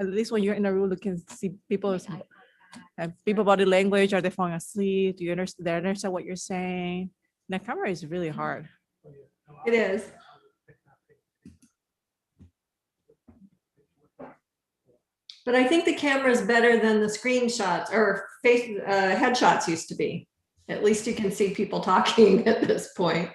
At least when you're in a room, you can see people's people body language. Are they falling asleep? Do you understand? They understand what you're saying? The camera is really hard. It is. But I think the camera is better than the screenshots or headshots used to be. At least you can see people talking at this point.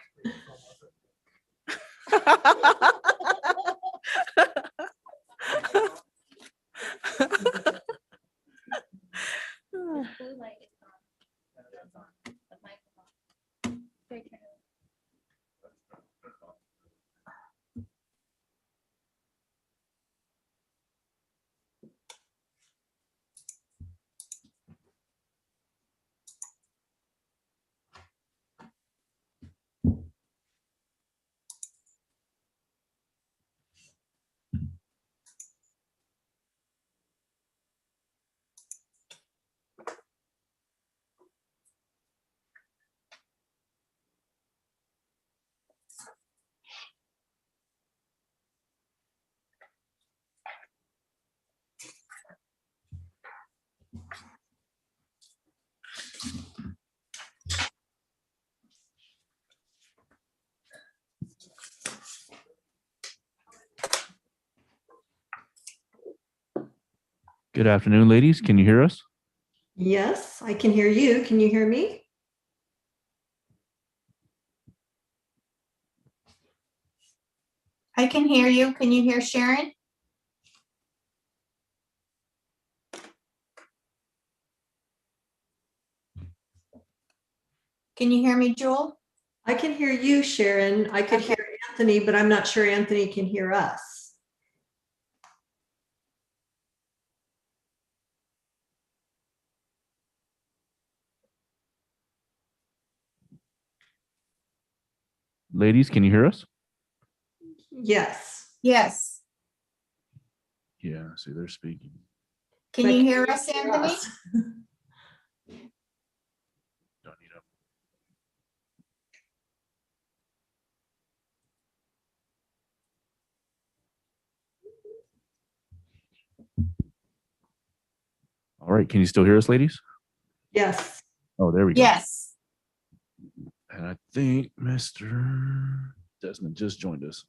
Good afternoon, ladies. Can you hear us? Yes, I can hear you. Can you hear me? I can hear you. Can you hear Sharon? Can you hear me, Jewel? I can hear you, Sharon. I could hear Anthony, but I'm not sure Anthony can hear us. Ladies, can you hear us? Yes. Yes. Yeah, see, they're speaking. Can you hear us, Anthony? Don't need them. All right, can you still hear us, ladies? Yes. Oh, there we go. Yes. And I think Mr. Desmond just joined us.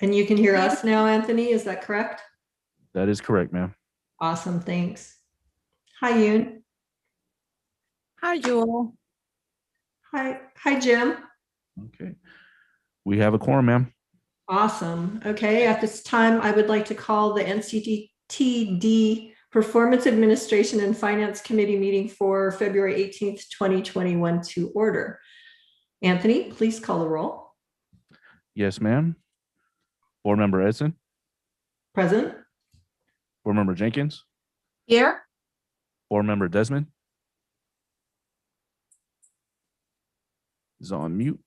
And you can hear us now, Anthony, is that correct? That is correct, ma'am. Awesome, thanks. Hi, Yoon. Hi, Jewel. Hi, Jim. Okay. We have a quorum, ma'am. Awesome. Okay, at this time, I would like to call the NCTD Performance Administration and Finance Committee meeting for February 18th, 2021 to order. Anthony, please call the roll. Yes, ma'am. Board Member Edson. Present. Board Member Jenkins. Here? Board Member Desmond is on mute.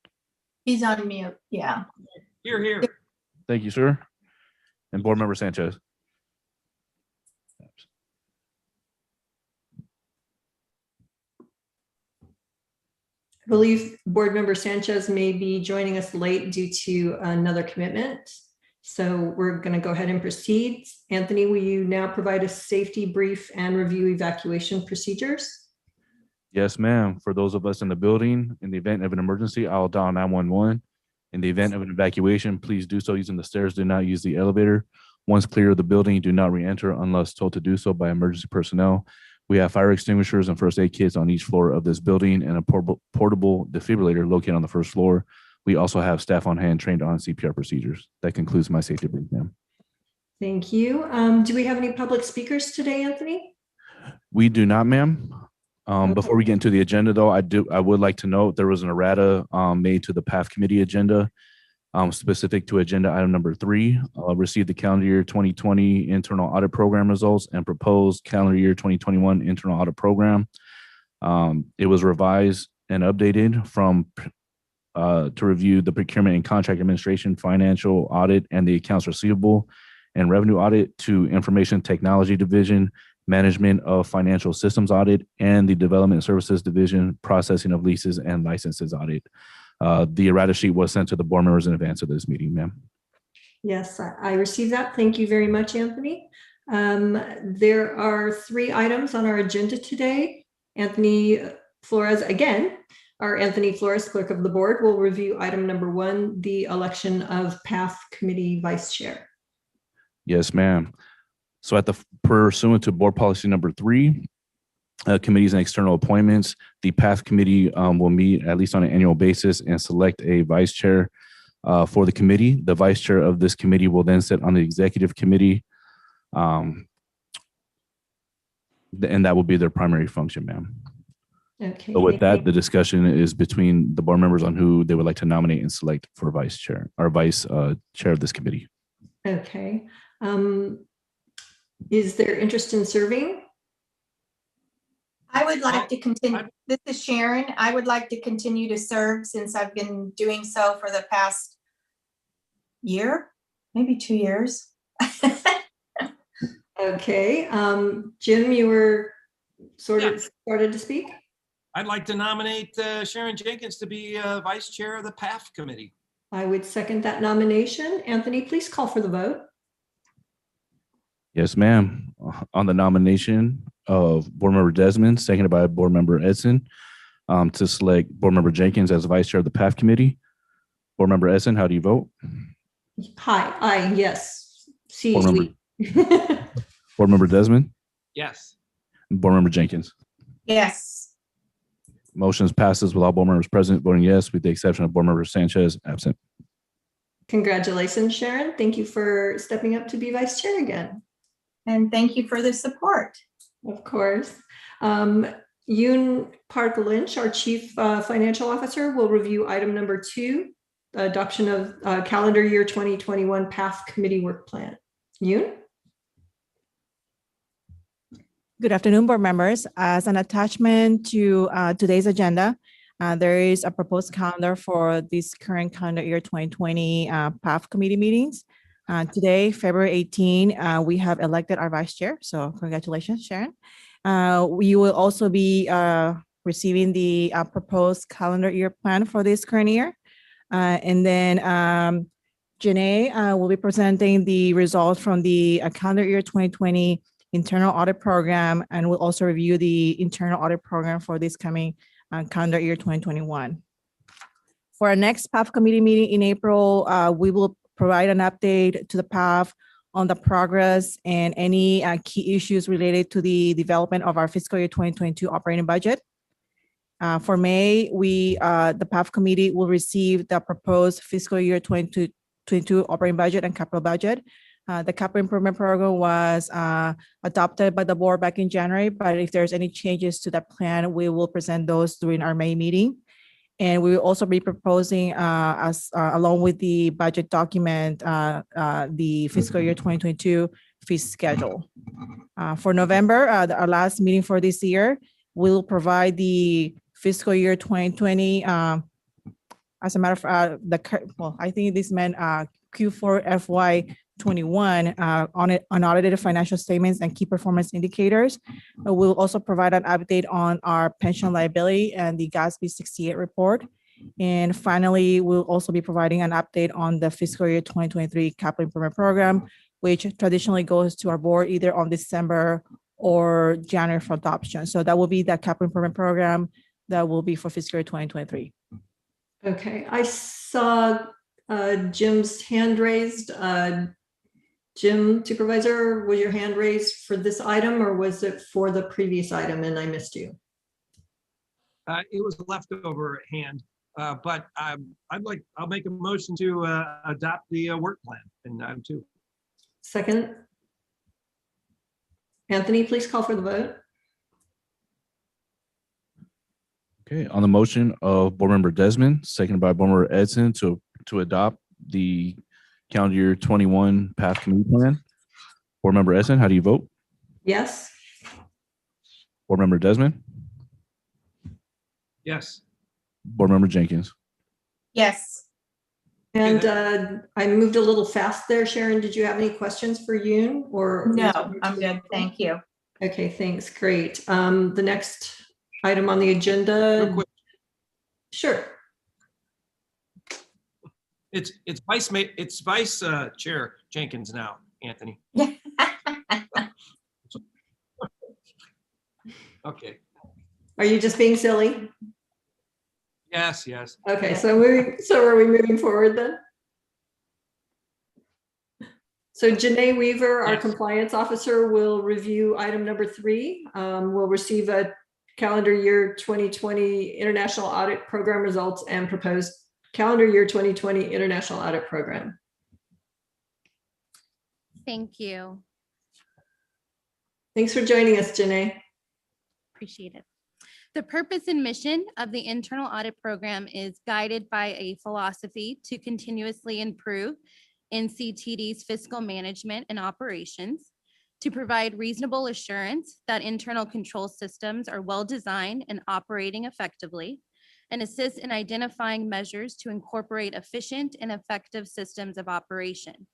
He's on mute. Yeah. Here. Thank you, sir. And Board Member Sanchez. I believe Board Member Sanchez may be joining us late due to another commitment. So we're going to go ahead and proceed. Anthony, will you now provide a safety brief and review evacuation procedures? Yes, ma'am. For those of us in the building, in the event of an emergency, I'll dial 911. In the event of an evacuation, please do so using the stairs. Do not use the elevator. Once clear of the building, do not re-enter unless told to do so by emergency personnel. We have fire extinguishers and first aid kits on each floor of this building and a portable defibrillator located on the first floor. We also have staff on hand trained on CPR procedures. That concludes my safety brief, ma'am. Thank you. Do we have any public speakers today, Anthony? We do not, ma'am. Okay. Before we get into the agenda, though, I would like to note there was an errata made to the PAF committee agenda specific to agenda item number 3. Received the calendar year 2020 internal audit program results and proposed calendar year 2021 internal audit program. It was revised and updated from to review the procurement and contract administration, financial audit, and the accounts receivable and revenue audit to information technology division, management of financial systems audit, and the development services division, processing of leases and licenses audit. The errata sheet was sent to the board members in advance of this meeting, ma'am. Yes, I received that. Thank you very much, Anthony. There are 3 items on our agenda today. Anthony Flores, again, our Anthony Flores, Clerk of the Board, will review item number 1, the election of PAF Committee Vice Chair. Yes, ma'am. So at the pursuant to board policy number 3, committees and external appointments, the PAF committee will meet at least on an annual basis and select a vice chair for the committee. The vice chair of this committee will then sit on the executive committee. And that will be their primary function, ma'am. Okay. So with thank that, the discussion is between the board members on who they would like to nominate and select for vice chair or vice chair of this committee. you. Okay. Is there interest in serving? I would like to continue. This is Sharon. I would like to continue to serve since I've been doing so for the past year, maybe 2 years. Okay. Jim, you were started to speak? I'd like to nominate Sharon Jenkins to be Vice Chair of the PAF Committee. I would second that nomination. Anthony, please call for the vote. Yes, ma'am. On the nomination of board member Desmond, seconded by board member Edson, to select board member Jenkins as vice chair of the PAF committee. Board member Edson, how do you vote? Hi, aye, yes. See, Board member- we. Board member Desmond, Yes. and board member Jenkins. Yes. Motions passes with all board members present voting yes, with the exception of board member Sanchez absent. Congratulations, Sharon. Thank you for stepping up to be vice chair again. And thank you for the support. Of course. Yoon Park Lynch, our Chief Financial Officer, will review item number 2, the adoption of calendar year 2021 PAF Committee Work Plan. Yoon? Good afternoon, board members. As an attachment to today's agenda, there is a proposed calendar for this current calendar year 2020 PAF committee meetings. Today, February 18, we have elected our vice chair. So congratulations, Sharon. We will also be receiving the proposed calendar year plan for this current year. And then Janae will be presenting the results from the calendar year 2020 internal audit program, and we'll also review the internal audit program for this coming calendar year 2021. For our next PAF committee meeting in April, we will provide an update to the PAF on the progress and any key issues related to the development of our fiscal year 2022 operating budget. For May, the PAF committee will receive the proposed fiscal year 2022 operating budget and capital budget. The capital improvement program was adopted by the board back in January, but if there's any changes to that plan, we will present those during our May meeting. And we will also be proposing, along with the budget document, the fiscal year 2022 fee schedule. For November, our last meeting for this year, we'll provide the fiscal year 2020. As a matter of fact, I think this meant Q4 FY 21 unaudited financial statements and key performance indicators. We'll also provide an update on our pension liability and the GASB 68 report. And finally, we'll also be providing an update on the fiscal year 2023 capital improvement program, which traditionally goes to our board either on December or January for adoption. So that will be the capital improvement program that will be for fiscal year 2023. Okay, I saw Jim's hand raised. Jim, supervisor, was your hand raised for this item or was it for the previous item and I missed you? It was a leftover hand, but I'll make a motion to adopt the work plan in item 2. Second. Anthony, please call for the vote. Okay, on the motion of board member Desmond, seconded by board member Edson to adopt the calendar year 21 PAF committee plan. Board member Edson, how do you vote? Yes. Board member Desmond? Yes. Board member Jenkins? Yes. And I moved a little fast there. Sharon, did you have any questions for Yoon or? No, I'm good. Thank you. Okay, thanks. Great. The next item on the Real agenda. quick, Sure. It's Vice Chair Jenkins now, Anthony. Okay. Are you just being silly? Yes, yes. Okay, so are we moving forward then? So Janae Weaver, our Yes. compliance officer, will review item number 3. We'll receive a calendar year 2020 international audit program results and proposed calendar year 2020 international audit program. Thank you. Thanks for joining us, Janae. Appreciate it. The purpose and mission of the internal audit program is guided by a philosophy to continuously improve NCTD's fiscal management and operations, to provide reasonable assurance that internal control systems are well-designed and operating effectively, and assist in identifying measures to incorporate efficient and effective systems of operation.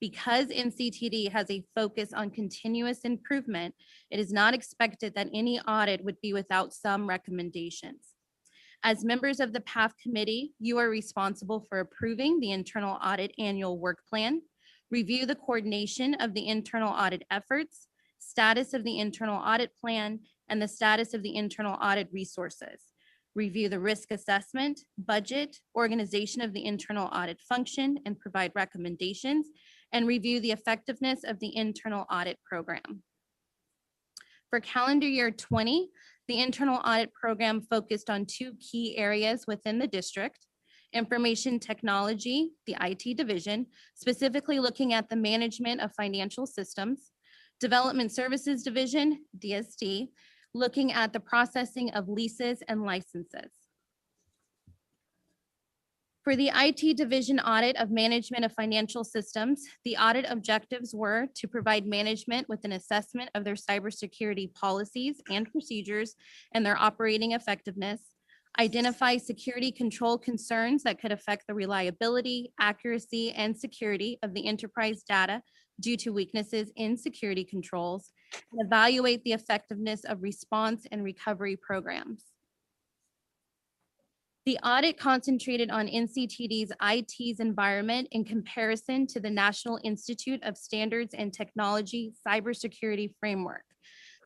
Because NCTD has a focus on continuous improvement, it is not expected that any audit would be without some recommendations. As members of the PAF committee, you are responsible for approving the internal audit annual work plan, review the coordination of the internal audit efforts, status of the internal audit plan, and the status of the internal audit resources. Review the risk assessment, budget, organization of the internal audit function, and provide recommendations, and review the effectiveness of the internal audit program. For calendar year 20, the internal audit program focused on 2 key areas within the district: information technology, the IT division, specifically looking at the management of financial systems; development services division, DSD, looking at the processing of leases and licenses. For the IT division audit of management of financial systems, the audit objectives were to provide management with an assessment of their cybersecurity policies and procedures and their operating effectiveness, identify security control concerns that could affect the reliability, accuracy, and security of the enterprise data due to weaknesses in security controls, and evaluate the effectiveness of response and recovery programs. The audit concentrated on NCTD's IT's environment in comparison to the National Institute of Standards and Technology Cybersecurity Framework.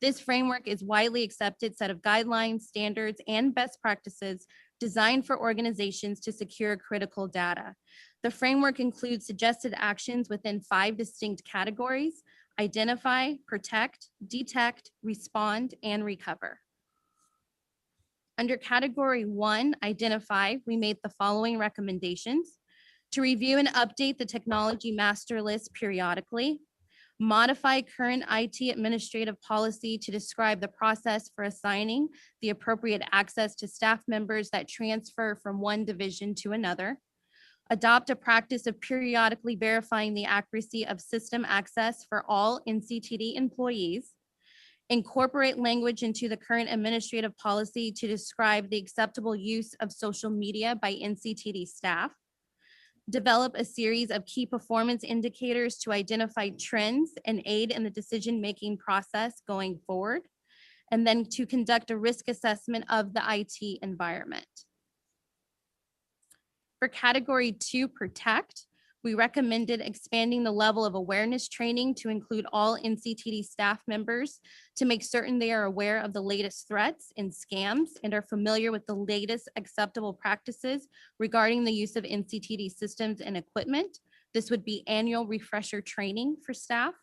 This framework is widely accepted set of guidelines, standards, and best practices designed for organizations to secure critical data. The framework includes suggested actions within 5 distinct categories: identify, protect, detect, respond, and recover. Under category 1, identify, we made the following recommendations: to review and update the technology master list periodically, modify current IT administrative policy to describe the process for assigning the appropriate access to staff members that transfer from one division to another, adopt a practice of periodically verifying the accuracy of system access for all NCTD employees, incorporate language into the current administrative policy to describe the acceptable use of social media by NCTD staff, develop a series of key performance indicators to identify trends and aid in the decision-making process going forward, and then to conduct a risk assessment of the IT environment. For category 2, protect, we recommended expanding the level of awareness training to include all NCTD staff members to make certain they are aware of the latest threats and scams and are familiar with the latest acceptable practices regarding the use of NCTD systems and equipment. This would be annual refresher training for staff.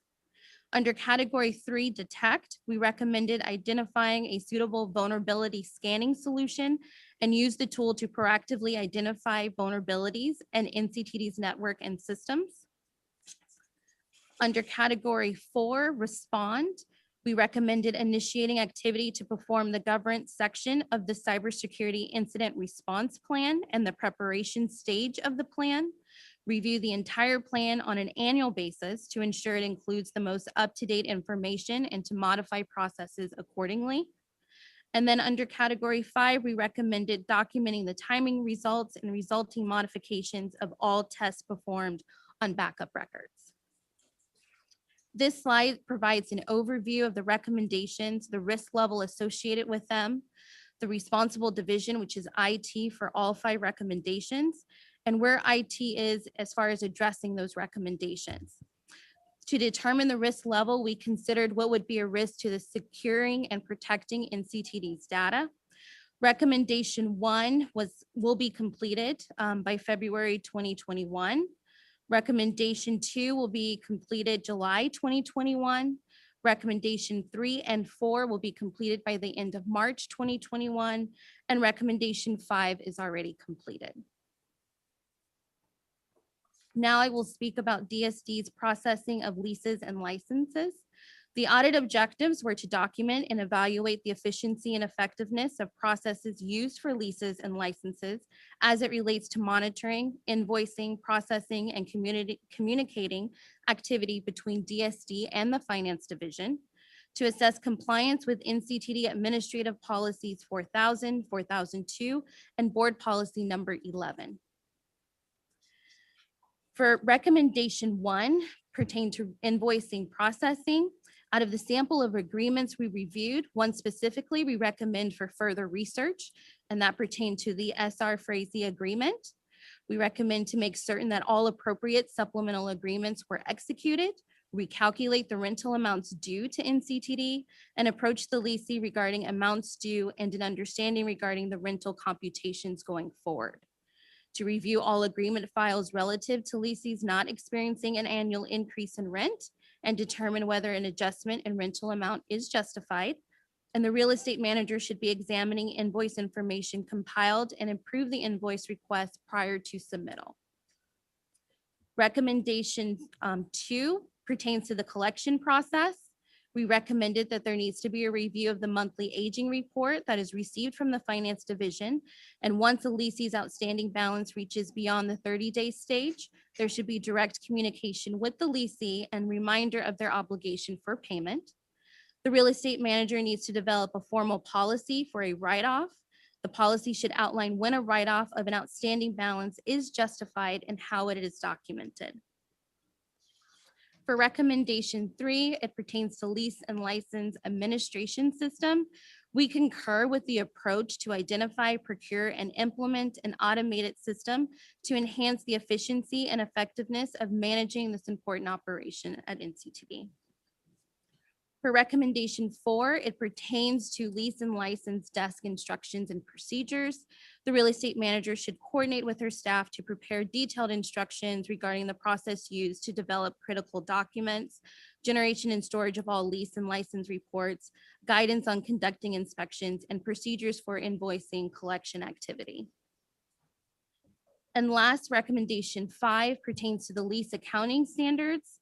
Under category 3, detect, we recommended identifying a suitable vulnerability scanning solution and use the tool to proactively identify vulnerabilities in NCTD's network and systems. Under category 4, respond, we recommended initiating activity to perform the governance section of the cybersecurity incident response plan and the preparation stage of the plan. Review the entire plan on an annual basis to ensure it includes the most up-to-date information and to modify processes accordingly. And then under category 5, we recommended documenting the timing results and resulting modifications of all tests performed on backup records. This slide provides an overview of the recommendations, the risk level associated with them, the responsible division, which is IT for all 5 recommendations, and where IT is as far as addressing those recommendations. To determine the risk level, we considered what would be a risk to the securing and protecting NCTD's data. Recommendation 1 will be completed by February 2021. Recommendation 2 will be completed July 2021. Recommendation 3 and 4 will be completed by the end of March 2021. And recommendation 5 is already completed. Now I will speak about DSD's processing of leases and licenses. The audit objectives were to document and evaluate the efficiency and effectiveness of processes used for leases and licenses as it relates to monitoring, invoicing, processing, and communicating activity between DSD and the Finance Division, to assess compliance with NCTD Administrative Policies 4000, 4002, and Board Policy Number 11. For recommendation 1, pertain to invoicing processing. Out of the sample of agreements we reviewed, one specifically we recommend for further research, and that pertained to the SR Frazee agreement. We recommend to make certain that all appropriate supplemental agreements were executed, recalculate the rental amounts due to NCTD, and approach the leasee regarding amounts due and an understanding regarding the rental computations going forward. To review all agreement files relative to leasees not experiencing an annual increase in rent and determine whether an adjustment in rental amount is justified. And the real estate manager should be examining invoice information compiled and approve the invoice request prior to submittal. Recommendation 2 pertains to the collection process. We recommended that there needs to be a review of the monthly aging report that is received from the Finance Division. And once a leasee's outstanding balance reaches beyond the 30-day stage, there should be direct communication with the leasee and reminder of their obligation for payment. The real estate manager needs to develop a formal policy for a write-off. The policy should outline when a write-off of an outstanding balance is justified and how it is documented. For recommendation 3, it pertains to lease and license administration system. We concur with the approach to identify, procure, and implement an automated system to enhance the efficiency and effectiveness of managing this important operation at NCTD. For recommendation 4, it pertains to lease and license desk instructions and procedures. The real estate manager should coordinate with her staff to prepare detailed instructions regarding the process used to develop critical documents, generation and storage of all lease and license reports, guidance on conducting inspections, and procedures for invoicing collection activity. And last, recommendation 5 pertains to the lease accounting standards.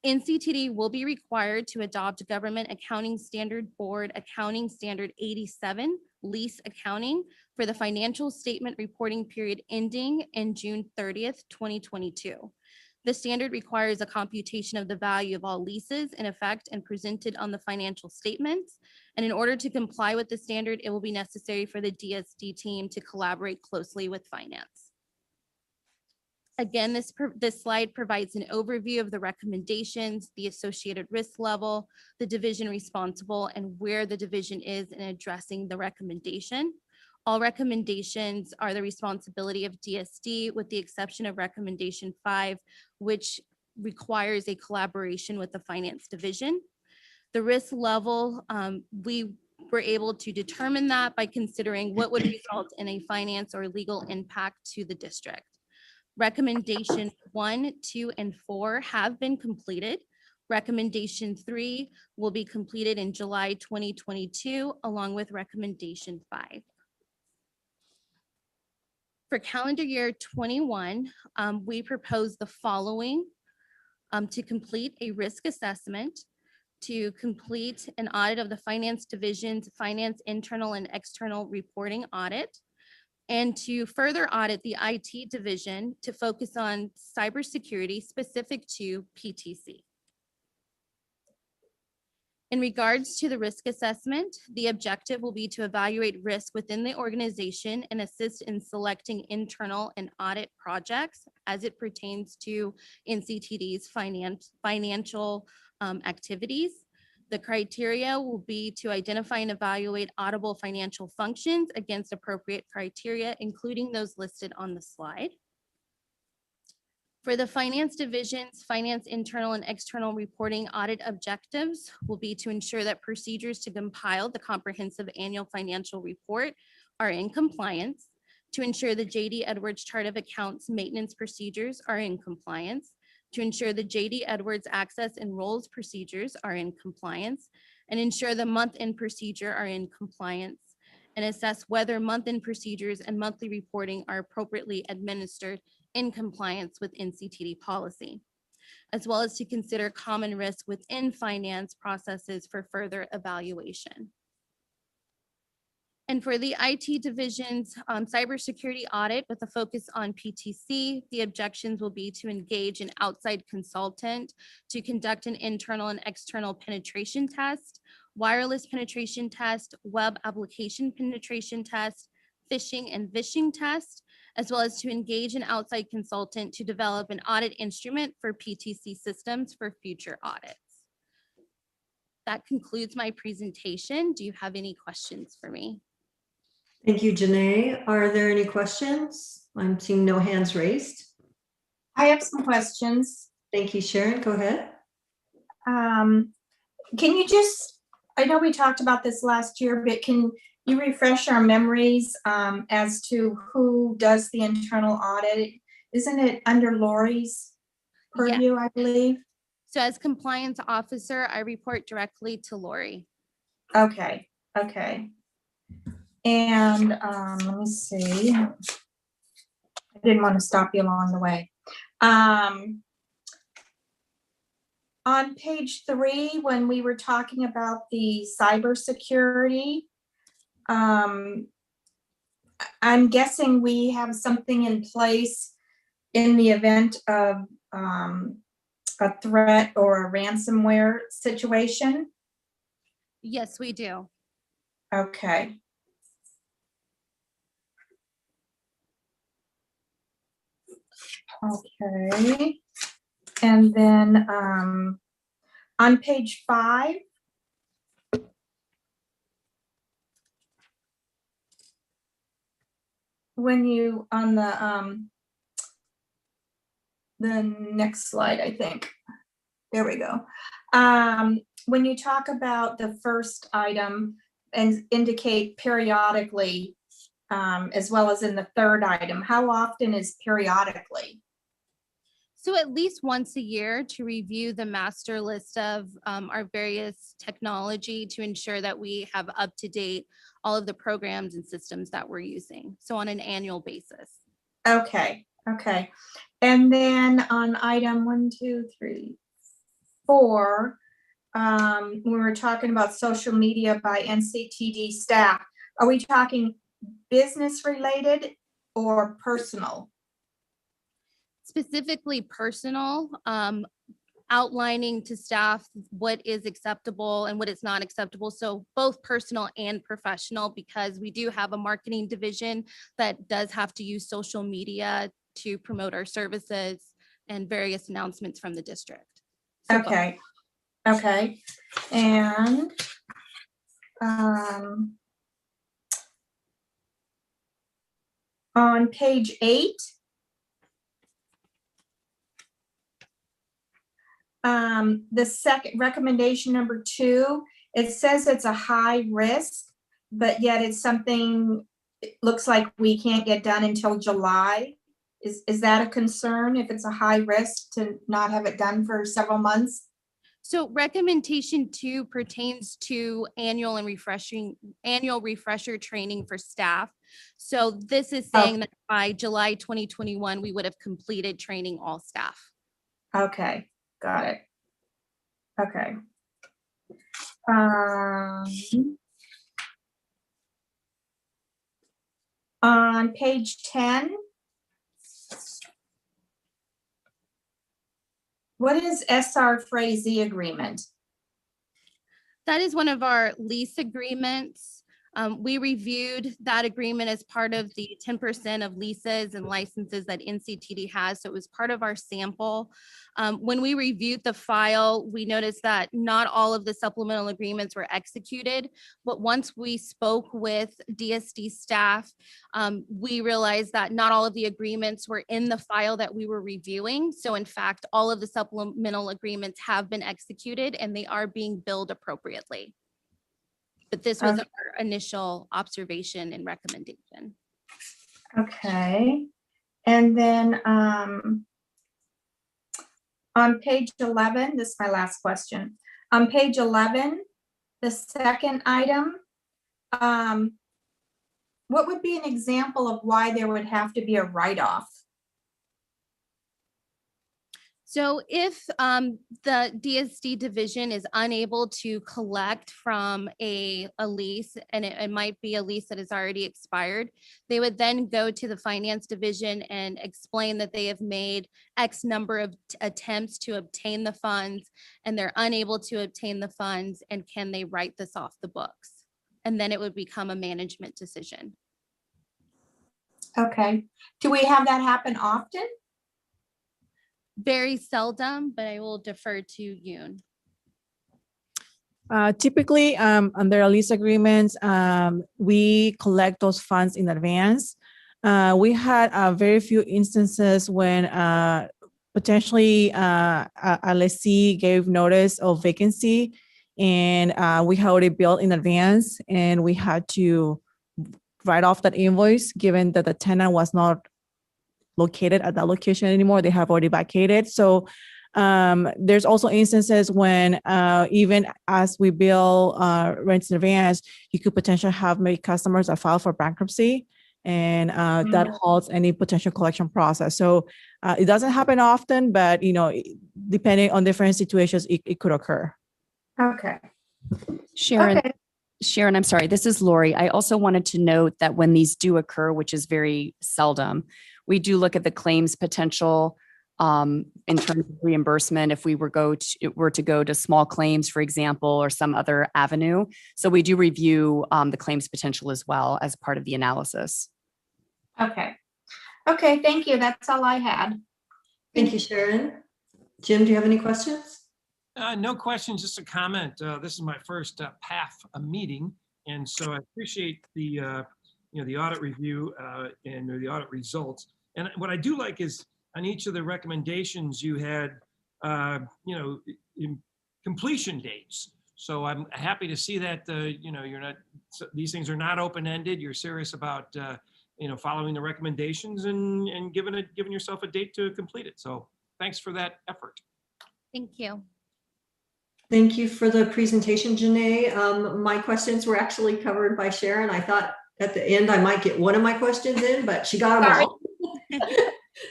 NCTD will be required to adopt Government Accounting Standard Board Accounting Standard 87 lease accounting for the financial statement reporting period ending in June 30th, 2022. The standard requires a computation of the value of all leases in effect and presented on the financial statements. And in order to comply with the standard, it will be necessary for the DSD team to collaborate closely with finance. Again, this slide provides an overview of the recommendations, the associated risk level, the division responsible, and where the division is in addressing the recommendation. All recommendations are the responsibility of DSD with the exception of recommendation 5, which requires a collaboration with the Finance Division. The risk level, we were able to determine that by considering what would result in a finance or legal impact to the district. Recommendation 1, 2, and 4 have been completed. Recommendation 3 will be completed in July 2022, along with recommendation 5. For calendar year 21, we propose the following: to complete a risk assessment, to complete an audit of the Finance Division's finance internal and external reporting audit, and to further audit the IT division to focus on cybersecurity specific to PTC. In regards to the risk assessment, the objective will be to evaluate risk within the organization and assist in selecting internal and audit projects as it pertains to NCTD's financial activities. The criteria will be to identify and evaluate auditable financial functions against appropriate criteria, including those listed on the slide. For the finance divisions, finance internal and external reporting audit objectives will be to ensure that procedures to compile the comprehensive annual financial report are in compliance, to ensure the JD Edwards Chart of Accounts maintenance procedures are in compliance, to ensure the JD Edwards access and roles procedures are in compliance, and ensure the month-end procedure are in compliance, and assess whether month-end procedures and monthly reporting are appropriately administered in compliance with NCTD policy, as well as to consider common risk within finance processes for further evaluation. And for the IT division's cybersecurity audit with a focus on PTC, the objections will be to engage an outside consultant to conduct an internal and external penetration test, wireless penetration test, web application penetration test, phishing and vishing test, as well as to engage an outside consultant to develop an audit instrument for PTC systems for future audits. That concludes my presentation. Do you have any questions for me? Thank you, Janae. Are there any questions? I'm seeing no hands raised. I have some questions. Thank you, Sharon. Go ahead. Can you just, I know we talked about this last year, but can you refresh our memories as to who does the internal audit? Isn't it under Lori's purview, I believe? So as compliance officer, I report directly to Lori. Okay, okay. And let me see. I didn't want to stop you along the way. On page 3, when we were talking about the cybersecurity, I'm guessing we have something in place in the event of a threat or a ransomware situation. Yes, we do. Okay. Okay. And then on page 5, when you, on the next slide, I think, there we go. When you talk about the first item and indicate periodically, as well as in the third item, how often is periodically? So at least once a year to review the master list of our various technology to ensure that we have up to date all of the programs and systems that we're using. So on an annual basis. Okay, okay. And then on item 1, 2, 3, 4, when we were talking about social media by NCTD staff, are we talking business related or personal? Specifically personal, outlining to staff what is acceptable and what is not acceptable. So both personal and professional, because we do have a marketing division that does have to use social media to promote our services and various announcements from the district. So okay, both. Okay. And on page 8, the second recommendation number 2, it says it's a high risk, but yet it's something, it looks like we can't get done until July. Is that a concern if it's a high risk to not have it done for several months? So recommendation 2 pertains to annual refresher training for staff. So this is saying that by July 2021, we would have completed training all staff. Okay, got it. Okay. On page 10, what is SR Frazee agreement? That is one of our lease agreements We reviewed that agreement as part of the 10% of leases and licenses that NCTD has. So it was part of our sample. When we reviewed the file, we noticed that not all of the supplemental agreements were executed. But once we spoke with DSD staff, we realized that not all of the agreements were in the file that we were reviewing. So in fact, all of the supplemental agreements have been executed and they are being billed appropriately. But this was our initial observation and recommendation. Okay. And then on page 11, this is my last question. On page 11, the second item, what would be an example of why there would have to be a write-off? So if the DSD division is unable to collect from a lease, and it might be a lease that has already expired, they would then go to the finance division and explain that they have made X number of attempts to obtain the funds and they're unable to obtain the funds, and can they write this off the books? And then it would become a management decision. Okay. Do we have that happen often? Very seldom, but I will defer to Yoon. Typically, under lease agreements, we collect those funds in advance. We had very few instances when potentially a lessee gave notice of vacancy and we had already billed in advance and we had to write off that invoice given that the tenant was not located at that location anymore. They have already vacated. So there's also instances when even as we bill rents in advance, you could potentially have maybe customers that file for bankruptcy and that halts any potential collection process. So it doesn't happen often, but depending on different situations, it could occur. Okay. Sharon, Okay. Sharon, I'm sorry. This is Lori. I also wanted to note that when these do occur, which is very seldom, we do look at the claims potential in terms of reimbursement if we were to go to small claims, for example, or some other avenue. So we do review the claims potential as well as part of the analysis. Okay. Okay, thank you. That's all I had. Thank you, Sharon. Jim, do you have any questions? No questions, just a comment. This is my first PAF meeting, and so I appreciate the the audit review and the audit results. And what I do like is on each of the recommendations you had, in completion dates. So I'm happy to see that you're not, these things are not open-ended. You're serious about following the recommendations and giving yourself a date to complete it. So thanks for that effort. Thank you. Thank you for the presentation, Janae. My questions were actually covered by Sharon. I thought at the end I might get one of my questions in, but she got them all.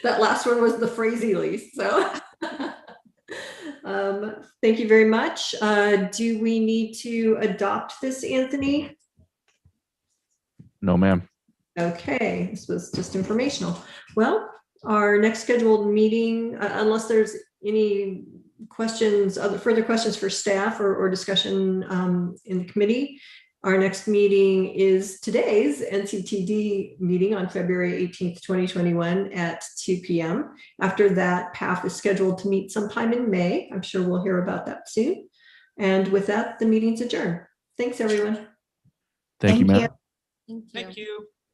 That last one was the Frazee lease. So thank you very much. Do we need to adopt this, Anthony? No, ma'am. Okay, this was just informational. Well, our next scheduled meeting, unless there's any questions, further questions for staff or discussion in the committee, our next meeting is today's NCTD meeting on February 18th, 2021 at 2 p.m. After that, PAF is scheduled to meet sometime in May. I'm sure we'll hear about that soon. And with that, the meeting's adjourned. Thanks, everyone. Thank you, ma'am. Thank you. Thank you.